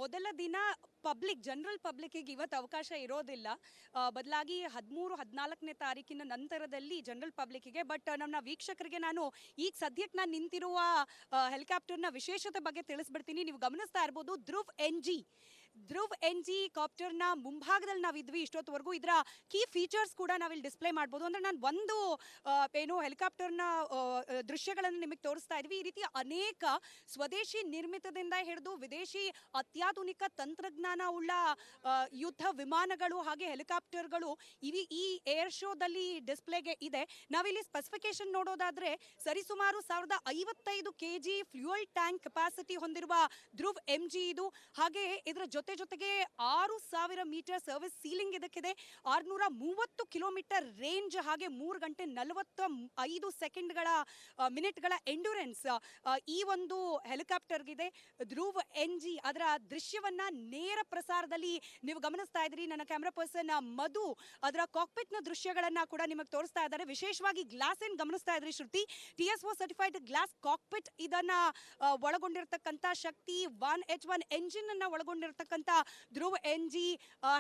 ಮೊದಲ ದಿನ ಜನರಲ್ ಪಬ್ಲಿಕ್ಕಿಗೆ ಇವತ್ತು ಅವಕಾಶ ಇರೋದಿಲ್ಲ. ಬದಲಾಗಿ 13-14ನೇ ತಾರೀಕಿನ ನಂತರದಲ್ಲಿ ಜನರಲ್ ಪಬ್ಲಿಕ್ಕಿಗೆ. ಬಟ್ ನಮ್ಮ ವೀಕ್ಷಕರಿಗೆ ನಾನು ಈಗ ಸದ್ಯಕ್ಕೆ ನಾನು ನಿಂತಿರುವ ಹೆಲಿಕಾಪ್ಟರ್ನ ವಿಶೇಷತೆ ಬಗ್ಗೆ ತಿಳಿಸ್ಬಿಡ್ತೀನಿ. ನೀವು ಗಮನಿಸ್ತಾ ಇರ್ಬೋದು, ಧ್ರುವ್ ಎನ್ ಜಿ ಕಾಪ್ಟರ್ನ ಮುಂಭಾಗದಲ್ಲಿ ನಾವಿದ್ವಿ ಇಷ್ಟೊತ್ತವರೆಗೂ. ಇದರ ಕೀ ಫೀಚರ್ಸ್ ಕೂಡ ನಾವಿಲ್ಲಿ ಡಿಸ್ಪ್ಲೇ ಮಾಡ್ಬೋದು. ಅಂದರೆ ನಾನು ಒಂದು ಹೆಲಿಕಾಪ್ಟರ್ನ ದೃಶ್ಯಗಳನ್ನು ನಿಮಗೆ ತೋರಿಸ್ತಾ ಇದ್ವಿ. ಈ ರೀತಿ ಅನೇಕ ಸ್ವದೇಶಿ ನಿರ್ಮಿತದಿಂದ ಹಿಡಿದು ವಿದೇಶಿ ಅತ್ಯಾಧುನಿಕ ತಂತ್ರಜ್ಞಾನ ಉಳ್ಳ ಯುದ್ಧ ವಿಮಾನಗಳು ಹಾಗೆ ಹೆಲಿಕಾಪ್ಟರ್ಗಳು ಈ ಏರ್ ಶೋದಲ್ಲಿ ಡಿಸ್ಪ್ಲೇಗೆ ಇದೆ. ನಾವಿಲ್ಲಿ ಸ್ಪೆಸಿಫಿಕೇಶನ್ ನೋಡೋದಾದ್ರೆ ಸರಿಸುಮಾರು 1055 kg ಫ್ಯೂಯಲ್ ಟ್ಯಾಂಕ್ ಕೆಪಾಸಿಟಿ ಹೊಂದಿರುವ ಧ್ರುವ್ MG ಇದು. ಹಾಗೆ ಇದರ ಜೊತೆಗೆ 6000 ಮೀಟರ್ ಸರ್ವಿಸ್ ಸೀಲಿಂಗ್ ಇದಕ್ಕಿದೆ. 630 ಕಿಲೋಮೀಟರ್ ರೇಂಜ್ ಹಾಗೆ 3 ಗಂಟೆ 45 ಸೆಕೆಂಡ್ಗಳ ಮಿನಿಟ್ಗಳ ಎಂಡ್ಯೂರೆನ್ಸ್ ಈ ಒಂದು ಹೆಲಿಕಾಪ್ಟರ್ಗಿದೆ. ಧ್ರುವ್ NG ಅದರ ದೃಶ್ಯವನ್ನ ನೇರ ಪ್ರಸಾರದಲ್ಲಿ ನೀವು ಗಮನಿಸ್ತಾ ಇದ್ರಿ. ನನ್ನ ಕ್ಯಾಮ್ರಾ ಪರ್ಸನ್ ಮಧು ಅದರ ಕಾಕ್ಪಿಟ್ನ ದೃಶ್ಯಗಳನ್ನ ಕೂಡ ನಿಮಗೆ ತೋರಿಸ್ತಾ ಇದ್ದಾರೆ. ವಿಶೇಷವಾಗಿ ಗ್ಲಾಸ್ ಏನ್ ಗಮನಿಸ್ತಾ ಇದ್ರಿ ಶ್ರುತಿ, TSO ಸರ್ಟಿಫೈಡ್ ಗ್ಲಾಸ್ ಕಾಕ್ಪಿಟ್ ಇದನ್ನ ಒಳಗೊಂಡಿರತಕ್ಕಂತ ಶಕ್ತಿ 1H1 ಎಂಜಿನ್ ಅನ್ನ ಒಳಗೊಂಡಿರತಕ್ಕಂತ ಧ್ರುವ್ NG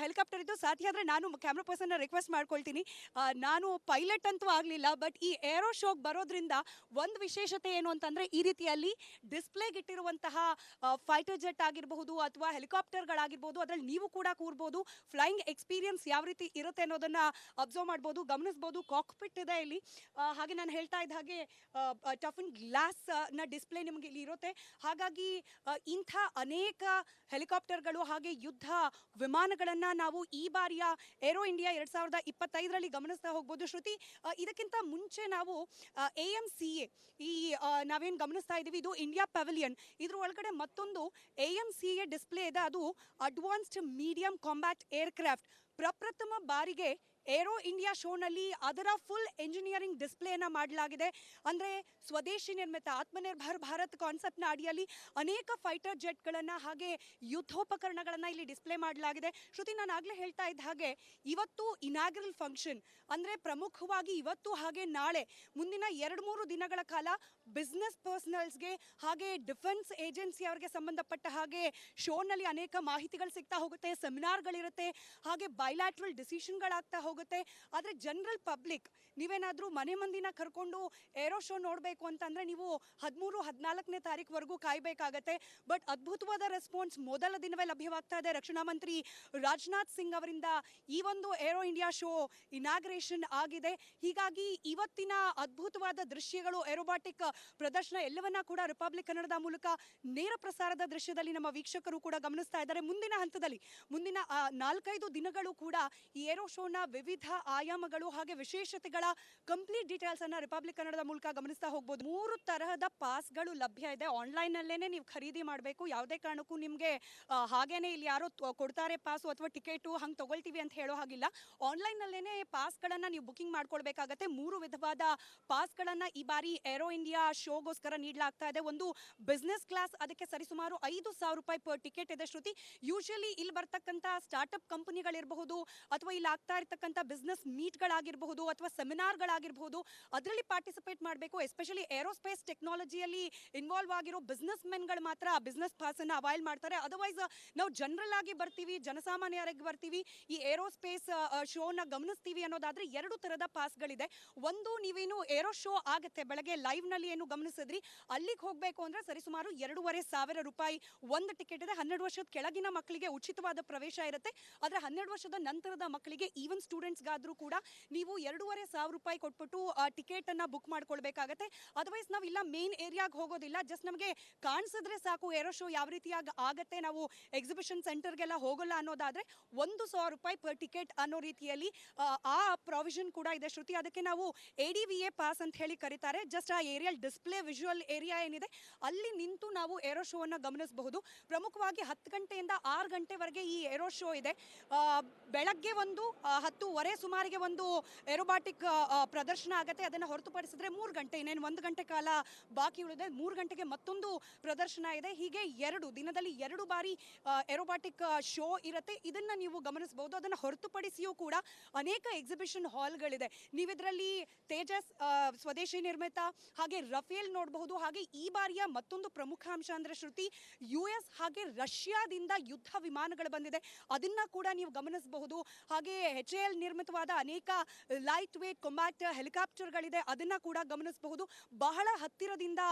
ಹೆಲಿಕಾಪ್ಟರ್ ಇದು. ಸಾಧ್ಯ ಆದ್ರೆ ನಾನು ಕ್ಯಾಮ್ರಾ ಪರ್ಸನ್ ರಿಕ್ವೆಸ್ಟ್ ಮಾಡ್ಕೊಳ್ತೀನಿ, ನಾನು ಪೈಲಟ್ ಅಂತೂ ಆಗ್ಲಿಲ್ಲ, ಬಟ್ ಈ ಏರೋ ಶೋಗ್ ಬರೋದ್ರಿಂದ ಒಂದು ವಿಶೇಷತೆ ಏನು ಅಂತಂದ್ರೆ ಈ ರೀತಿಯಲ್ಲಿ ಡಿಸ್ಪ್ಲೇಗೆ ಇಟ್ಟಿರುವಂತಹ ಫೈಟರ್ ಜೆಟ್ ಆಗಿರಬಹುದು ಅಥವಾ ಹೆಲಿಕಾಪ್ಟರ್ಗಳಾಗಿರ್ಬೋದು, ಅದ್ರಲ್ಲಿ ನೀವು ಕೂಡ ಕೂರ್ಬೋದು. ಫ್ಲೈಯಿಂಗ್ ಎಕ್ಸ್ಪೀರಿಯನ್ಸ್ ಯಾವ ರೀತಿ ಇರುತ್ತೆ ಅನ್ನೋದನ್ನ ಅಬ್ಸರ್ವ್ ಮಾಡ್ಬೋದು, ಗಮನಿಸ್ಬೋದು. ಕಾಕ್ಪಿಟ್ ಇದೆ ಇಲ್ಲಿ. ಹಾಗೆ ನಾನು ಹೇಳ್ತಾ ಇದ್ದ ಹಾಗೆ ಟಫನ್ ಗ್ಲಾಸ್ ನ ಡಿಸ್ಪ್ಲೇ ನಿಮಗೆ ಇಲ್ಲಿ ಇರುತ್ತೆ. ಹಾಗಾಗಿ ಇಂಥ ಅನೇಕ ಹೆಲಿಕಾಪ್ಟರ್ಗಳು ಹಾಗೆ ಯುದ್ಧ ವಿಮಾನಗಳನ್ನ ನಾವು ಈ ಬಾರಿಯ ಏರೋ ಇಂಡಿಯಾ 2025ರಲ್ಲಿ ಗಮನಿಸ್ತಾ ಹೋಗ್ಬೋದು. ಶ್ರುತಿ, ಇದಕ್ಕಿಂತ ಮುಂಚೆ ನಾವು AMCA ನಾವೇನು ಗಮನಿಸ್ತಾ ಇದೀವಿ, ಇದು ಇಂಡಿಯಾ ಪೆವಿಲಿಯನ್. ಇದ್ರ ಒಳಗಡೆ ಮತ್ತೊಂದು AMCA ಡಿಸ್ಪ್ಲೇ ಇದೆ. ಅದು ಅಡ್ವಾನ್ಸ್ಡ್ ಮೀಡಿಯಂ ಕಾಂಬ್ಯಾಟ್ ಏರ್ಕ್ರಾಫ್ಟ್. ಪ್ರಪ್ರಥಮ ಬಾರಿಗೆ ಏರೋ ಇಂಡಿಯಾ ಶೋನಲ್ಲಿ ಅದರ ಫುಲ್ ಎಂಜಿನಿಯರಿಂಗ್ ಡಿಸ್ಪ್ಲೇನ ಮಾಡಲಾಗಿದೆ. ಅಂದರೆ ಸ್ವದೇಶಿ ನಿರ್ಮಿತ ಆತ್ಮನಿರ್ಭರ್ ಭಾರತ್ ಕಾನ್ಸೆಪ್ಟ್ನ ಅಡಿಯಲ್ಲಿ ಅನೇಕ ಫೈಟರ್ ಜೆಟ್ಗಳನ್ನು ಹಾಗೆ ಯುದ್ಧೋಪಕರಣಗಳನ್ನು ಇಲ್ಲಿ ಡಿಸ್ಪ್ಲೇ ಮಾಡಲಾಗಿದೆ. ಶ್ರುತಿ, ನಾನು ಆಗಲೇ ಹೇಳ್ತಾ ಇದ್ದ ಹಾಗೆ ಇವತ್ತು ಇನಾಗ್ರಲ್ ಫಂಕ್ಷನ್ ಅಂದರೆ ಪ್ರಮುಖವಾಗಿ ಇವತ್ತು ಹಾಗೆ ನಾಳೆ ಮುಂದಿನ 2-3 ದಿನಗಳ ಕಾಲ ಬಿಸ್ನೆಸ್ ಪರ್ಸನಲ್ಸ್ಗೆ ಹಾಗೆ ಡಿಫೆನ್ಸ್ ಏಜೆನ್ಸಿ ಅವರಿಗೆ ಸಂಬಂಧಪಟ್ಟ ಹಾಗೆ ಶೋನಲ್ಲಿ ಅನೇಕ ಮಾಹಿತಿಗಳು ಸಿಗ್ತಾ ಹೋಗುತ್ತೆ, ಸೆಮಿನಾರ್ಗಳಿರುತ್ತೆ, ಹಾಗೆ ಬೈಲ್ಯಾಟ್ರಲ್ ಡಿಸಿಷನ್ಗಳಾಗ್ತಾ ಹೋಗುತ್ತೆ. ಆದರೆ ಜನರಲ್ ಪಬ್ಲಿಕ್ ನೀವೇನಾದರೂ ಮನೆ ಮಂದಿನ ಕರ್ಕೊಂಡು ಏರೋ ಶೋ ನೋಡಬೇಕು ಅಂತಂದರೆ ನೀವು 13-14ನೇ ತಾರೀಕುವರೆಗೂ ಕಾಯಬೇಕಾಗತ್ತೆ. ಬಟ್ ಅದ್ಭುತವಾದ ರೆಸ್ಪಾನ್ಸ್ ಮೊದಲ ದಿನವೇ ಲಭ್ಯವಾಗ್ತಾ ಇದೆ. ರಕ್ಷಣಾ ಮಂತ್ರಿ ರಾಜನಾಥ್ ಸಿಂಗ್ ಅವರಿಂದ ಈ ಒಂದು ಏರೋ ಇಂಡಿಯಾ ಶೋ ಇನಾಗ್ರೇಷನ್ ಆಗಿದೆ. ಹೀಗಾಗಿ ಇವತ್ತಿನ ಅದ್ಭುತವಾದ ದೃಶ್ಯಗಳು, ಏರೋಬಾಟಿಕ್ ಪ್ರದರ್ಶನ ಎಲ್ಲವನ್ನ ಕೂಡ ರಿಪಬ್ಲಿಕ್ ಕನ್ನಡದ ಮೂಲಕ ನೇರ ಪ್ರಸಾರದ ದೃಶ್ಯದಲ್ಲಿ ನಮ್ಮ ವೀಕ್ಷಕರು ಕೂಡ ಗಮನಿಸ್ತಾ ಇದ್ದಾರೆ. ಮುಂದಿನ ಹಂತದಲ್ಲಿ ಮುಂದಿನ 4-5 ದಿನಗಳು ಕೂಡ ಈ ಏರೋ ಶೋನ ವಿವಿಧ ಆಯಾಮಗಳು ಹಾಗೆ ವಿಶೇಷತೆಗಳ ಕಂಪ್ಲೀಟ್ ಡೀಟೇಲ್ಸ್ ಅನ್ನ ರಿಪಬ್ಲಿಕ್ ಕನ್ನಡದ ಮೂಲಕ ಗಮನಿಸ್ತಾ ಹೋಗ್ಬೋದು. 3 ತರಹದ ಪಾಸ್ಗಳು ಲಭ್ಯ ಇದೆ. ಆನ್ಲೈನ್ ನಲ್ಲೇನೆ ನೀವು ಖರೀದಿ ಮಾಡಬೇಕು. ಯಾವುದೇ ಕಾರಣಕ್ಕೂ ನಿಮಗೆ ಹಾಗೇನೆ ಇಲ್ಲಿ ಯಾರೋ ಕೊಡ್ತಾರೆ ಪಾಸು ಅಥವಾ ಟಿಕೆಟು ಹಂಗೆ ತಗೊಳ್ತೀವಿ ಅಂತ ಹೇಳೋ ಹಾಗಿಲ್ಲ. ಆನ್ಲೈನ್ ನಲ್ಲೇನೆ ಪಾಸ್ಗಳನ್ನ ನೀವು ಬುಕಿಂಗ್ ಮಾಡ್ಕೊಳ್ಬೇಕಾಗತ್ತೆ. 3 ವಿಧವಾದ ಪಾಸ್ಗಳನ್ನ ಈ ಬಾರಿ ಏರೋ ಇಂಡಿಯಾ ಶೋಗೋಸ್ಕರ ನೀಡಲಾಗ್ತಾ ಇದೆ. ಒಂದು ಬಿಸ್ನೆಸ್ ಕ್ಲಾಸ್, ಅದಕ್ಕೆ ಸರಿಸುಮಾರು 5,000 ರೂಪಾಯಿ ಪರ್ ಟಿಕೆಟ್ ಇದೆ. ಶ್ರುತಿ, ಯೂಶಲಿ ಇಲ್ಲಿ ಬರ್ತಕ್ಕಂಥ ಸ್ಟಾರ್ಟ್ಅಪ್ ಕಂಪನಿಗಳಿರಬಹುದು ಅಥವಾ ಇಲ್ಲಿ ಆಗ್ತಾ ಇರ್ತಕ್ಕಂಥ ಬಿಸ್ನೆಸ್ ಮೀಟ್ಗಳಾಗಿರಬಹುದು ಅಥವಾ ಸೆಮಿನಾರ್ಗಳಾಗಿರಬಹುದು, ಅದರಲ್ಲಿ ಪಾರ್ಟಿಸಿಪೇಟ್ ಮಾಡಬೇಕು. ಎಸ್ಪೆಷಲಿ ಏರೋಸ್ಪೇಸ್ ಟೆಕ್ನಾಲಜಿಯಲ್ಲಿ ಇನ್ವಾಲ್ವ್ ಆಗಿರೋ ಬಿಸ್ನೆಸ್ ಮೆನ್ಗಳು ಮಾತ್ರ ಬಿಸ್ನೆಸ್ ಪಾಸ್ ಅನ್ನ ಅವೈಲ್ ಮಾಡ್ತಾರೆ. ಅದರ್ವೈಸ್ ನಾವು ಜನರಲ್ ಆಗಿ ಬರ್ತೀವಿ, ಜನಸಾಮಾನ್ಯರಾಗಿ ಬರ್ತೀವಿ, ಈ ಏರೋಸ್ಪೇಸ್ ಶೋನ ಗಮನಿಸ್ತೀವಿ ಅನ್ನೋದಾದ್ರೆ 2 ತರದ ಪಾಸ್ಗಳಿದೆ. ಒಂದು, ನೀವೇನು ಏರೋ ಶೋ ಆಗುತ್ತೆ ಬೆಳಗ್ಗೆ ಲೈವ್ ನಲ್ಲಿ ಏನು ಗಮನಿಸಿದ್ರಿ, ಅಲ್ಲಿಗೆ ಹೋಗಬೇಕು ಅಂದ್ರೆ ಸರಿಸುಮಾರು 2,500 ರೂಪಾಯಿ ಒಂದು ಟಿಕೆಟ್ ಇದೆ. 12 ವರ್ಷದ ಕೆಳಗಿನ ಮಕ್ಕಳಿಗೆ ಉಚಿತವಾದ ಪ್ರವೇಶ ಇರುತ್ತೆ. ಆದರೆ 12 ವರ್ಷದ ನಂತರದ ಮಕ್ಕಳಿಗೆ ಈವನ್ ಸ್ಟೂಡೆಂಟ್ಸ್ಗಾದ್ರೂ ಕೂಡ ನೀವು 2,500 ರೂಪಾಯಿ ಕೊಟ್ಬಿಟ್ಟು ಟಿಕೆಟ್ ಅನ್ನ ಬುಕ್ ಮಾಡ್ಕೊಳ್ಬೇಕಾಗತ್ತೆ. ಅದರ್ವೈಸ್ ನಾವು ಇಲ್ಲ ಮೇನ್ ಏರಿಯಾಗೆ ಹೋಗೋದಿಲ್ಲ, ಜಸ್ಟ್ ನಮಗೆ ಕಾಣಿಸಿದ್ರೆ ಸಾಕು ಏರೋ ಶೋ ಯಾವ ರೀತಿಯಾಗಿ ಆಗತ್ತೆ, ನಾವು ಎಕ್ಸಿಬಿಷನ್ ಸೆಂಟರ್ಗೆಲ್ಲ ಹೋಗಲ್ಲ ಅನ್ನೋದಾದ್ರೆ 1,000 ರೂಪಾಯಿ ಪರ್ ಟಿಕೆಟ್ ಅನ್ನೋ ರೀತಿಯಲ್ಲಿ ಆ ಪ್ರಾವಿಷನ್ ಕೂಡ ಇದೆ. ಶ್ರುತಿ, ಅದಕ್ಕೆ ನಾವು ADVA ಪಾಸ್ ಅಂತ ಹೇಳಿ ಕರೀತಾರೆ. ಜಸ್ಟ್ ಆ ಏರಿಯಲ್ ಡಿಸ್ಪ್ಲೇ ವಿಜುವಲ್ ಏರಿಯಾ ಏನಿದೆ ಅಲ್ಲಿ ನಿಂತು ನಾವು ಏರೋ ಶೋ ಅನ್ನ ಗಮನಿಸಬಹುದು. ಪ್ರಮುಖವಾಗಿ 10 ಗಂಟೆಯಿಂದ 6 ಗಂಟೆವರೆಗೆ ಈ ಏರೋ ಶೋ ಇದೆ. ಬೆಳಗ್ಗೆ ಒಂದು 10:15 ಸುಮಾರಿಗೆ ಒಂದು ಏರೋಬಾಟಿಕ್ ಪ್ರದರ್ಶನ ಆಗುತ್ತೆ. ಅದನ್ನು ಹೊರತುಪಡಿಸಿದ್ರೆ 3 ಗಂಟೆ, ಇನ್ನೇನು 1 ಗಂಟೆ ಕಾಲ ಬಾಕಿ ಉಳಿದೆ. 3 ಗಂಟೆಗೆ ಮತ್ತೊಂದು ಪ್ರದರ್ಶನ ಇದೆ. ಹೀಗೆ ದಿನದಲ್ಲಿ 2 ಬಾರಿ ಏರೋಬಾಟಿಕ್ ಶೋ ಇರುತ್ತೆ. ಇದನ್ನ ನೀವು ಗಮನಿಸಬಹುದು. ಅದನ್ನು ಹೊರತುಪಡಿಸಿಯೂ ಕೂಡ ಅನೇಕ ಎಕ್ಸಿಬಿಷನ್ ಹಾಲ್ಗಳಿದೆ. ನೀವಿದ್ರಲ್ಲಿ ತೇಜಸ್ ಸ್ವದೇಶಿ ನಿರ್ಮಿತ ಹಾಗೆ ರಫೇಲ್ ನೋಡಬಹುದು. ಹಾಗೆ ಈ ಬಾರಿಯ ಮತ್ತೊಂದು ಪ್ರಮುಖ ಅಂಶ ಅಂದ್ರೆ ಶ್ರುತಿ, US ಹಾಗೆ ರಷ್ಯಾದಿಂದ ಯುದ್ಧ ವಿಮಾನಗಳು ಬಂದಿದೆ, ಅದನ್ನ ಕೂಡ ನೀವು ಗಮನಿಸಬಹುದು. ಹಾಗೆ HAL ನಿರ್ಮಿತವಾದ ಅನೇಕ ಲೈಟ್ ವೇಟ್ ಕಾಂಬ್ಯಾಕ್ಟ್ ಹೆಲಿಕಾಪ್ಟರ್ಗಳಿದೆ, ಅದನ್ನ ಕೂಡ ಗಮನಿಸಬಹುದು. ಬಹಳ ಹತ್ತಿರದಿಂದ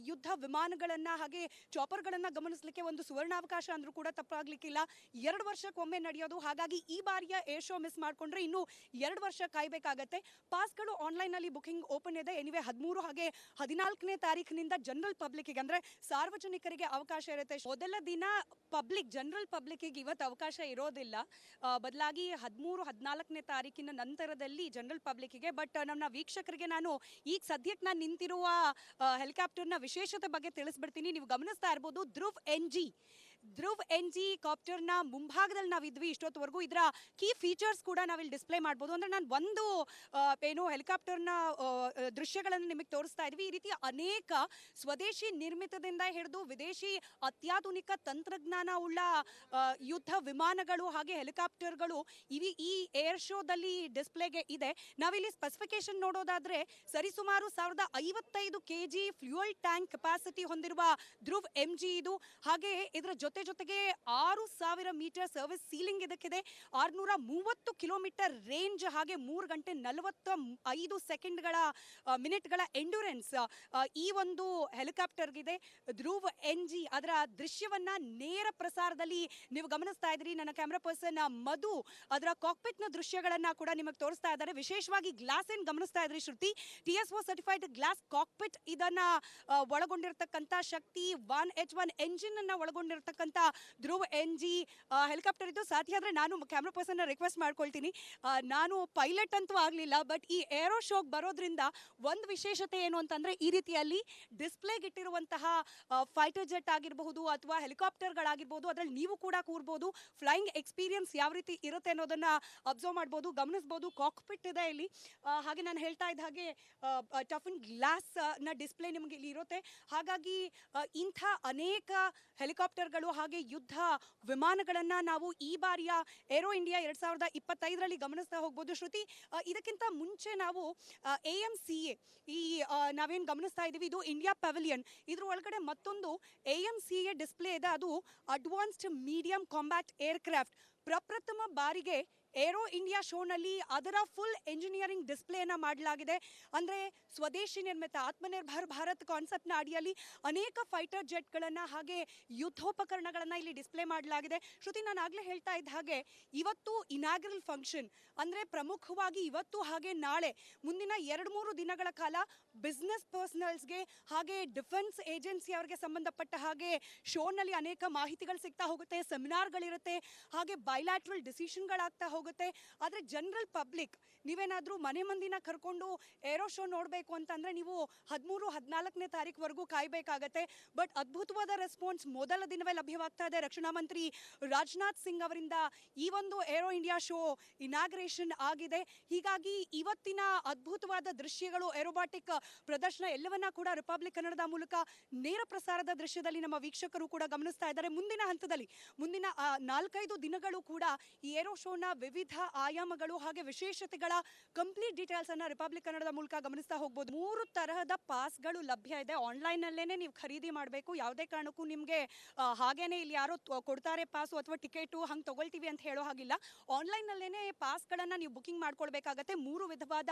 ಯುದ್ಧ ವಿಮಾನಗಳನ್ನ ಹಾಗೆ ಚಾಪರ್ಗಳನ್ನ ಗಮನಿಸಲಿಕ್ಕೆ ಒಂದು ಸುವರ್ಣಾವಕಾಶ ಅಂದ್ರೂ ಕೂಡ ತಪ್ಪಾಗ್ಲಿಕ್ಕಿಲ್ಲ. 2 ವರ್ಷಕ್ಕೊಮ್ಮೆ ನಡೆಯೋದು, ಹಾಗಾಗಿ ಈ ಬಾರಿಯ ಏರ್ ಶೋ ಮಿಸ್ ಮಾಡ್ಕೊಂಡ್ರೆ ಇನ್ನು 2 ವರ್ಷ ಕಾಯ್ಬೇಕಾಗತ್ತೆ. ಪಾಸ್ಗಳು ಆನ್ಲೈನ್ ನಲ್ಲಿ ಬುಕಿಂಗ್ ಓಪನ್ ಇದೆ. ಎನಿವೆ 13 ಹಾಗೆ 14ನೇ ತಾರೀಕಿನಿಂದ ಜನರಲ್ ಪಬ್ಲಿಕ್ಗೆ ಅಂದ್ರೆ ಸಾರ್ವಜನಿಕರಿಗೆ ಅವಕಾಶ ಇರುತ್ತೆ. ಮೊದಲ ದಿನ ಜನರಲ್ ಪಬ್ಲಿಕ್ಗೆ ಇವತ್ತು ಅವಕಾಶ ಇರೋದಿಲ್ಲ, ಬದಲಾಗಿ 13, 14ನೇ ತಾರೀಕಿನ ನಂತರದಲ್ಲಿ ಜನರಲ್ ಪಬ್ಲಿಕ್ಗೆ. ಬಟ್ ನಮ್ಮ ವೀಕ್ಷಕರಿಗೆ ನಾನು ಈಗ ಸದ್ಯಕ್ಕೆ ನಾನು ನಿಂತಿರುವ ಹೆಲಿಕಾಪ್ಟರ್ನ ವಿಶೇಷತೆ ಬಗ್ಗೆ ತಿಳಿಸ್ಬಿಡ್ತೀನಿ. ನೀವು ಗಮನಿಸ್ತಾ ಇರ್ಬೋದು, ಧ್ರುವ್ NG ಕಾಪ್ಟರ್ನ ಮುಂಭಾಗದಲ್ಲಿ ನಾವಿದ್ವಿ ಇಷ್ಟೊತ್ತವರೆಗೂ. ಇದರ ಕೀ ಫೀಚರ್ಸ್ ಕೂಡ ನಾವಿಲ್ಲಿ ಡಿಸ್ಪ್ಲೇ ಮಾಡ್ಬೋದು. ಅಂದ್ರೆ ನಾನು ಒಂದು ಹೆಲಿಕಾಪ್ಟರ್ನ ದೃಶ್ಯಗಳನ್ನು ನಿಮಗೆ ತೋರಿಸ್ತಾ ಇದ್ವಿ. ಈ ರೀತಿ ಅನೇಕ ಸ್ವದೇಶಿ ನಿರ್ಮಿತದಿಂದ ಹಿಡಿದು ವಿದೇಶಿ ಅತ್ಯಾಧುನಿಕ ತಂತ್ರಜ್ಞಾನ ಉಳ್ಳ ಯುದ್ಧ ವಿಮಾನಗಳು ಹಾಗೆ ಹೆಲಿಕಾಪ್ಟರ್ಗಳು ಈ ಏರ್ ಶೋದಲ್ಲಿ ಡಿಸ್ಪ್ಲೇಗೆ ಇದೆ. ನಾವಿಲ್ಲಿ ಸ್ಪೆಸಿಫಿಕೇಶನ್ ನೋಡೋದಾದ್ರೆ ಸರಿಸುಮಾರು 1055 kg ಫ್ಯೂಯಲ್ ಟ್ಯಾಂಕ್ ಕೆಪಾಸಿಟಿ ಹೊಂದಿರುವ ಧ್ರುವ್ MG ಇದು. ಹಾಗೆ ಇದರ ಜೊತೆಗೆ 6000 ಮೀಟರ್ ಸರ್ವಿಸ್ ಸೀಲಿಂಗ್ ಇದಕ್ಕಿದೆ, 630 ಕಿಲೋಮೀಟರ್ ರೇಂಜ್, ಹಾಗೆ 3 ಗಂಟೆ 45 ಸೆಕೆಂಡ್ಗಳ ಮಿನಿಟ್ಗಳ ಎಂಡ್ಯೂರೆನ್ಸ್ ಈ ಒಂದು ಹೆಲಿಕಾಪ್ಟರ್ಗಿದೆ. ಧ್ರುವ್ NG ಅದರ ದೃಶ್ಯವನ್ನ ನೇರ ಪ್ರಸಾರದಲ್ಲಿ ನೀವು ಗಮನಿಸ್ತಾ ಇದ್ರಿ. ನನ್ನ ಕ್ಯಾಮ್ರಾ ಪರ್ಸನ್ ಮಧು ಅದರ ಕಾಕ್ಪಿಟ್ ನ ದೃಶ್ಯಗಳನ್ನ ಕೂಡ ನಿಮಗೆ ತೋರಿಸ್ತಾ ಇದ್ದಾರೆ. ವಿಶೇಷವಾಗಿ ಗ್ಲಾಸ್ ಏನ್ ಗಮನಿಸ್ತಾ ಇದ್ರಿ ಶ್ರುತಿ, TSO ಸರ್ಟಿಫೈಡ್ ಗ್ಲಾಸ್ ಕಾಕ್ಪಿಟ್ ಇದನ್ನ ಒಳಗೊಂಡಿರ್ತಕ್ಕಂಥ ಶಕ್ತಿ 1H1 ಎಂಜಿನ್ ಅನ್ನ ಒಳಗೊಂಡಿರ್ತಕ್ಕಂಥ ಧ್ರುವ್ NG ಹೆಲಿಕಾಪ್ಟರ್ ಇದು. ಸಾಧ್ಯ ಆದ್ರೆ ನಾನು ಕ್ಯಾಮ್ರಾ ಪರ್ಸನ್ ರಿಕ್ವೆಸ್ಟ್ ಮಾಡ್ಕೊಳ್ತೀನಿ, ನಾನು ಪೈಲಟ್ ಅಂತೂ ಆಗ್ಲಿಲ್ಲ, ಬಟ್ ಈ ಏರೋ ಶೋಗ್ ಬರೋದ್ರಿಂದ ಒಂದು ವಿಶೇಷತೆ ಏನು ಅಂತಂದ್ರೆ ಈ ರೀತಿಯಲ್ಲಿ ಡಿಸ್ಪ್ಲೇಗೆ ಇಟ್ಟಿರುವಂತಹ ಫೈಟರ್ ಜೆಟ್ ಆಗಿರಬಹುದು ಅಥವಾ ಹೆಲಿಕಾಪ್ಟರ್ಗಳಾಗಿರ್ಬೋದು, ಅದ್ರಲ್ಲಿ ನೀವು ಕೂಡ ಕೂರ್ಬೋದು. ಫ್ಲೈಯಿಂಗ್ ಎಕ್ಸ್ಪೀರಿಯನ್ಸ್ ಯಾವ ರೀತಿ ಇರುತ್ತೆ ಅನ್ನೋದನ್ನ ಅಬ್ಸರ್ವ್ ಮಾಡ್ಬೋದು, ಗಮನಿಸಬಹುದು. ಕಾಕ್ಪಿಟ್ ಇದೆ ಇಲ್ಲಿ. ಹಾಗೆ ನಾನು ಹೇಳ್ತಾ ಇದ್ದ ಹಾಗೆ ಟಫನ್ ಗ್ಲಾಸ್ ನ ಡಿಸ್ಪ್ಲೇ ನಿಮಗೆ ಇಲ್ಲಿ ಇರುತ್ತೆ. ಹಾಗಾಗಿ ಇಂಥ ಅನೇಕ ಹೆಲಿಕಾಪ್ಟರ್ಗಳು ಹಾಗೆ ಯುದ್ಧ ವಿಮಾನಗಳನ್ನ ನಾವು ಈ ಬಾರಿಯ ಏರೋ ಇಂಡಿಯಾ 2025ರಲ್ಲಿ ಗಮನಿಸ್ತಾ ಹೋಗ್ಬೋದು. ಶ್ರುತಿ, ಇದಕ್ಕಿಂತ ಮುಂಚೆ ನಾವು AMCA ನಾವೇನು ಗಮನಿಸ್ತಾ ಇದೀವಿ, ಇದು ಇಂಡಿಯಾ ಪೆವಿಲಿಯನ್, ಇದ್ರ ಒಳಗಡೆ ಮತ್ತೊಂದು AMCA ಡಿಸ್ಪ್ಲೇ ಇದೆ. ಅದು ಅಡ್ವಾನ್ಸ್ಡ್ ಮೀಡಿಯಂ ಕಾಂಬ್ಯಾಕ್ಟ್ ಏರ್ಕ್ರಾಫ್ಟ್. ಪ್ರಪ್ರಥಮ ಬಾರಿಗೆ ಏರೋ ಇಂಡಿಯಾ ಶೋನಲ್ಲಿ ಅದರ ಫುಲ್ ಎಂಜಿನಿಯರಿಂಗ್ ಡಿಸ್ಪ್ಲೇನ ಮಾಡಲಾಗಿದೆ. ಅಂದರೆ ಸ್ವದೇಶಿ ನಿರ್ಮಿತ ಆತ್ಮನಿರ್ಭರ್ ಭಾರತ್ ಕಾನ್ಸೆಪ್ಟ್ನ ಅಡಿಯಲ್ಲಿ ಅನೇಕ ಫೈಟರ್ ಜೆಟ್ಗಳನ್ನು ಹಾಗೆ ಯುದ್ಧೋಪಕರಣಗಳನ್ನು ಇಲ್ಲಿ ಡಿಸ್ಪ್ಲೇ ಮಾಡಲಾಗಿದೆ. ಶ್ರುತಿ, ನಾನು ಆಗಲೇ ಹೇಳ್ತಾ ಇದ್ದ ಹಾಗೆ ಇವತ್ತು ಇನಾಗ್ರಲ್ ಫಂಕ್ಷನ್, ಅಂದರೆ ಪ್ರಮುಖವಾಗಿ ಇವತ್ತು ಹಾಗೆ ನಾಳೆ ಮುಂದಿನ 2-3 ದಿನಗಳ ಕಾಲ ಬಿಸ್ನೆಸ್ ಪರ್ಸನಲ್ಸ್ಗೆ ಹಾಗೆ ಡಿಫೆನ್ಸ್ ಏಜೆನ್ಸಿ ಅವರಿಗೆ ಸಂಬಂಧಪಟ್ಟ ಹಾಗೆ ಶೋನಲ್ಲಿ ಅನೇಕ ಮಾಹಿತಿಗಳು ಸಿಗ್ತಾ ಹೋಗುತ್ತೆ, ಸೆಮಿನಾರ್ಗಳಿರುತ್ತೆ, ಹಾಗೆ ಬೈಲ್ಯಾಟ್ರಲ್ ಡಿಸಿಷನ್ಗಳಾಗ್ತಾ ಹೋಗುತ್ತೆ. ಆದರೆ ಜನರಲ್ ಪಬ್ಲಿಕ್ ನೀವೇನಾದರೂ ಮನೆ ಮಂದಿನ ಕರ್ಕೊಂಡು ಏರೋ ಶೋ ನೋಡಬೇಕು ಅಂತಂದರೆ ನೀವು 13, 14ನೇ ತಾರೀಕುವರೆಗೂ ಕಾಯಬೇಕಾಗತ್ತೆ. ಬಟ್ ಅದ್ಭುತವಾದ ರೆಸ್ಪಾನ್ಸ್ ಮೊದಲ ದಿನವೇ ಲಭ್ಯವಾಗ್ತಾ ಇದೆ. ರಕ್ಷಣಾ ಮಂತ್ರಿ ರಾಜನಾಥ್ ಸಿಂಗ್ ಅವರಿಂದ ಈ ಒಂದು ಏರೋ ಇಂಡಿಯಾ ಶೋ ಇನಾಗ್ರೇಷನ್ ಆಗಿದೆ. ಹೀಗಾಗಿ ಇವತ್ತಿನ ಅದ್ಭುತವಾದ ದೃಶ್ಯಗಳು, ಏರೋಬಾಟಿಕ್ ಪ್ರದರ್ಶನ ಎಲ್ಲವನ್ನ ಕೂಡ ರಿಪಬ್ಲಿಕ್ ಕನ್ನಡದ ಮೂಲಕ ನೇರ ಪ್ರಸಾರದ ದೃಶ್ಯದಲ್ಲಿ ನಮ್ಮ ವೀಕ್ಷಕರು ಕೂಡ ಗಮನಿಸ್ತಾ ಇದ್ದಾರೆ. ಮುಂದಿನ ಹಂತದಲ್ಲಿ ಮುಂದಿನ 4-5 ದಿನಗಳು ಕೂಡ ಈ ಏರೋ ಶೋನ ವಿವಿಧ ಆಯಾಮಗಳು ಹಾಗೆ ವಿಶೇಷತೆಗಳ ಕಂಪ್ಲೀಟ್ ಡೀಟೇಲ್ಸ್ ಅನ್ನ ರಿಪಬ್ಲಿಕ್ ಕನ್ನಡದ ಮೂಲಕ ಗಮನಿಸ್ತಾ ಹೋಗ್ಬೋದು. 3 ತರಹದ ಪಾಸ್ಗಳು ಲಭ್ಯ ಇದೆ. ಆನ್ಲೈನ್ ನಲ್ಲೇನೆ ನೀವು ಖರೀದಿ ಮಾಡಬೇಕು. ಯಾವುದೇ ಕಾರಣಕ್ಕೂ ನಿಮಗೆ ಹಾಗೇನೆ ಇಲ್ಲಿ ಯಾರೋ ಕೊಡ್ತಾರೆ ಪಾಸು ಅಥವಾ ಟಿಕೆಟು ಹಂಗೆ ತಗೊಳ್ತೀವಿ ಅಂತ ಹೇಳೋ ಹಾಗಿಲ್ಲ. ಆನ್ಲೈನ್ ನಲ್ಲೇನೆ ಪಾಸ್ಗಳನ್ನ ನೀವು ಬುಕಿಂಗ್ ಮಾಡ್ಕೊಳ್ಬೇಕಾಗತ್ತೆ. 3 ವಿಧವಾದ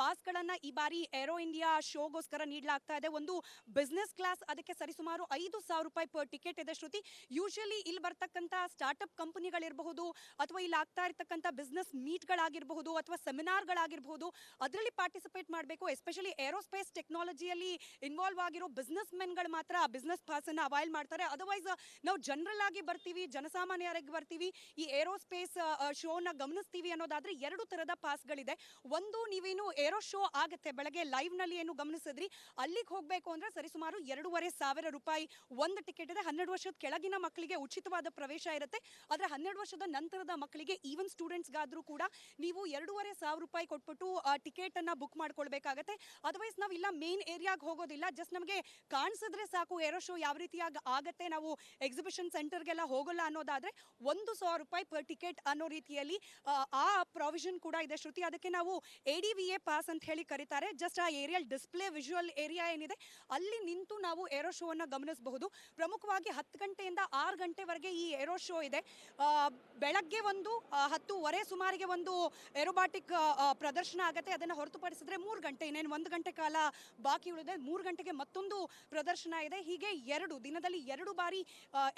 ಪಾಸ್ಗಳನ್ನ ಈ ಬಾರಿ ಏರೋ ಇಂಡಿಯಾ ಶೋಗೋಸ್ಕರ ನೀಡಲಾಗ್ತಾ ಇದೆ. ಒಂದು ಬಿಸ್ನೆಸ್ ಕ್ಲಾಸ್, ಅದಕ್ಕೆ ಸರಿಸುಮಾರು 5,000 ರೂಪಾಯಿ ಪರ್ ಟಿಕೆಟ್ ಇದೆ. ಶ್ರುತಿ, ಯೂಶಲಿ ಇಲ್ಲಿ ಬರ್ತಕ್ಕಂಥ ಸ್ಟಾರ್ಟ್ಅಪ್ ಕಂಪನಿಗಳಿರಬಹುದು ಅಥವಾ ಇಲ್ಲಿ ಆಗ್ತಾ ಇರ್ತಕ್ಕಂಥ ಬಿಸ್ನೆಸ್ ಮೀಟ್ಗಳಾಗಿರಬಹುದು ಅಥವಾ ಸೆಮಿನಾರ್ಗಳಾಗಿರಬಹುದು, ಅದರಲ್ಲಿ ಪಾರ್ಟಿಸಿಪೇಟ್ ಮಾಡಬೇಕು. ಎಸ್ಪೆಷಲಿ ಏರೋಸ್ಪೇಸ್ ಟೆಕ್ನಾಲಜಿಯಲ್ಲಿ ಇನ್ವಾಲ್ವ್ ಆಗಿರೋ ಬಿಸ್ನೆಸ್ ಮೆನ್ಗಳು ಮಾತ್ರ ಬಿಸ್ನೆಸ್ ಪಾಸ್ ಅನ್ನ ಅವೈಲ್ ಮಾಡ್ತಾರೆ. ಅದರ್ವೈಸ್ ನಾವು ಜನರಲ್ ಆಗಿ ಬರ್ತೀವಿ, ಜನಸಾಮಾನ್ಯರಾಗಿ ಬರ್ತೀವಿ, ಈ ಏರೋಸ್ಪೇಸ್ ಶೋನ ಗಮನಿಸ್ತೀವಿ ಅನ್ನೋದಾದ್ರೆ 2 ತರದ ಪಾಸ್ಗಳಿದೆ. ಒಂದು, ನೀವೇನು ಏರೋ ಶೋ ಆಗುತ್ತೆ ಬೆಳಗ್ಗೆ ಲೈವ್ ನಲ್ಲಿ ಏನು ಗಮನಿಸಿದ್ರಿ, ಅಲ್ಲಿಗೆ ಹೋಗಬೇಕು ಅಂದ್ರೆ ಸರಿಸುಮಾರು 2,500 ರೂಪಾಯಿ ಒಂದು ಟಿಕೆಟ್ ಇದೆ. 12 ವರ್ಷದ ಕೆಳಗಿನ ಮಕ್ಕಳಿಗೆ ಉಚಿತವಾದ ಪ್ರವೇಶ ಇರುತ್ತೆ. ಆದ್ರೆ 12 ವರ್ಷದ ನಂತರದ ಮಕ್ಕಳಿಗೆ ಈವನ್ ಸ್ಟೂಡೆಂಟ್ಸ್ಗಾದ್ರೂ ಕೂಡ ನೀವು 2,500 ರೂಪಾಯಿ ಕೊಟ್ಬಿಟ್ಟು ಟಿಕೆಟ್ ಅನ್ನ ಬುಕ್ ಮಾಡ್ಕೊಳ್ಬೇಕಾಗತ್ತೆ. ಅದರ್ವೈಸ್ ನಾವು ಇಲ್ಲ ಮೇನ್ ಏರಿಯಾಗೆ ಹೋಗೋದಿಲ್ಲ, ಜಸ್ಟ್ ನಮಗೆ ಕಾಣಿಸಿದ್ರೆ ಸಾಕು ಏರೋ ಶೋ ಯಾವ ರೀತಿಯಾಗಿ ಆಗತ್ತೆ, ನಾವು ಎಕ್ಸಿಬಿಷನ್ ಸೆಂಟರ್ಗೆಲ್ಲ ಹೋಗಲ್ಲ ಅನ್ನೋದಾದ್ರೆ 1,000 ರೂಪಾಯಿ ಪರ್ ಟಿಕೆಟ್ ಅನ್ನೋ ರೀತಿಯಲ್ಲಿ ಆ ಪ್ರಾವಿಷನ್ ಕೂಡ ಇದೆ. ಶ್ರುತಿ, ಅದಕ್ಕೆ ನಾವು ADVA ಪಾಸ್ ಅಂತ ಹೇಳಿ ಕರೀತಾರೆ. ಜಸ್ಟ್ ಆ ಏರಿಯಲ್ ಡಿಸ್ಪ್ಲೇ ವಿಜುವಲ್ ಏರಿಯಾ ಏನಿದೆ ಅಲ್ಲಿ ನಿಂತು ನಾವು ಏರೋ ಶೋವನ್ನು ಗಮನಿಸಬಹುದು. ಪ್ರಮುಖವಾಗಿ 10 ಗಂಟೆಯಿಂದ 6 ಗಂಟೆವರೆಗೆ ಈ ಏರೋ ಶೋ ಇದೆ. ಬೆಳಗ್ಗೆ ಒಂದು 10:15 ಸುಮಾರಿಗೆ ಒಂದು ಏರೋಬಾಟಿಕ್ ಪ್ರದರ್ಶನ ಆಗುತ್ತೆ. ಅದನ್ನು ಹೊರತುಪಡಿಸಿದ್ರೆ 3 ಗಂಟೆ, ಇನ್ನೇನು 1 ಗಂಟೆ ಕಾಲ ಬಾಕಿ ಉಳಿದೆ. 3 ಗಂಟೆಗೆ ಮತ್ತೊಂದು ಪ್ರದರ್ಶನ ಇದೆ. ಹೀಗೆ ದಿನದಲ್ಲಿ 2 ಬಾರಿ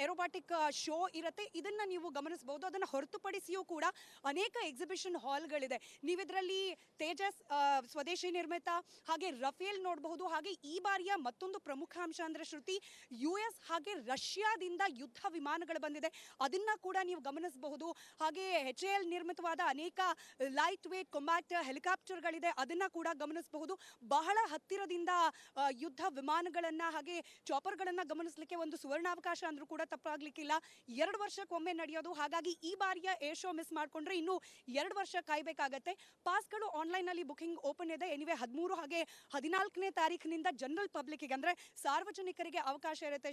ಏರೋಬಾಟಿಕ್ ಶೋ ಇರುತ್ತೆ. ಇದನ್ನ ನೀವು ಗಮನಿಸಬಹುದು. ಅದನ್ನು ಹೊರತುಪಡಿಸಿಯೂ ಕೂಡ ಅನೇಕ ಎಕ್ಸಿಬಿಷನ್ ಹಾಲ್ಗಳಿದೆ. ನೀವಿದರಲ್ಲಿ ತೇಜಸ್ ಸ್ವದೇಶಿ ನಿರ್ಮಿತ ಹಾಗೆ ರಫೇಲ್ ನೋಡಬಹುದು. ಹಾಗೆ ಈ ಬಾರಿಯ ಮತ್ತೊಂದು ಪ್ರಮುಖ ಅಂಶ ಅಂದ್ರೆ ಶ್ರುತಿ, US ಹಾಗೆ ರಷ್ಯಾದಿಂದ ಯುದ್ಧ ವಿಮಾನಗಳು ಬಂದಿದೆ. ಅದನ್ನ ಕೂಡ ನೀವು ಗಮನಿಸಬಹುದು. ಹಾಗೆ HAL ನಿರ್ಮಿತವಾದ ಅನೇಕ ಲೈಟ್ ವೇಟ್ ಕಾಂಬ್ಯಾಕ್ಟ್ ಹೆಲಿಕಾಪ್ಟರ್ಗಳಿದೆ. ಅದನ್ನ ಕೂಡ ಗಮನಿಸಬಹುದು. ಬಹಳ ಹತ್ತಿರದಿಂದ ಯುದ್ಧ ವಿಮಾನಗಳನ್ನ ಹಾಗೆ ಚಾಪರ್ಗಳನ್ನ ಗಮನಿಸಲಿಕ್ಕೆ ಒಂದು ಸುವರ್ಣಾವಕಾಶ ಅಂದ್ರೂ ಕೂಡ ತಪ್ಪಾಗ್ಲಿಕ್ಕಿಲ್ಲ. 2 ವರ್ಷಕ್ಕೊಮ್ಮೆ ನಡೆಯೋದು. ಹಾಗಾಗಿ ಈ ಬಾರಿಯ ಏರ್ ಶೋ ಮಿಸ್ ಮಾಡ್ಕೊಂಡ್ರೆ ಇನ್ನು 2 ವರ್ಷ ಕಾಯ್ಬೇಕಾಗತ್ತೆ. ಪಾಸ್ಗಳು ಆನ್ಲೈನ್ ನಲ್ಲಿ ಬುಕಿಂಗ್ ಓಪನ್ ಇದೆ. ಎನಿವೆ 13 ಹಾಗೆ 14ನೇ ತಾರೀಕಿನಿಂದ ಜನರಲ್ ಪಬ್ಲಿಕ್ಗೆ ಅಂದ್ರೆ ಸಾರ್ವಜನಿಕರಿಗೆ ಅವಕಾಶ ಇರುತ್ತೆ.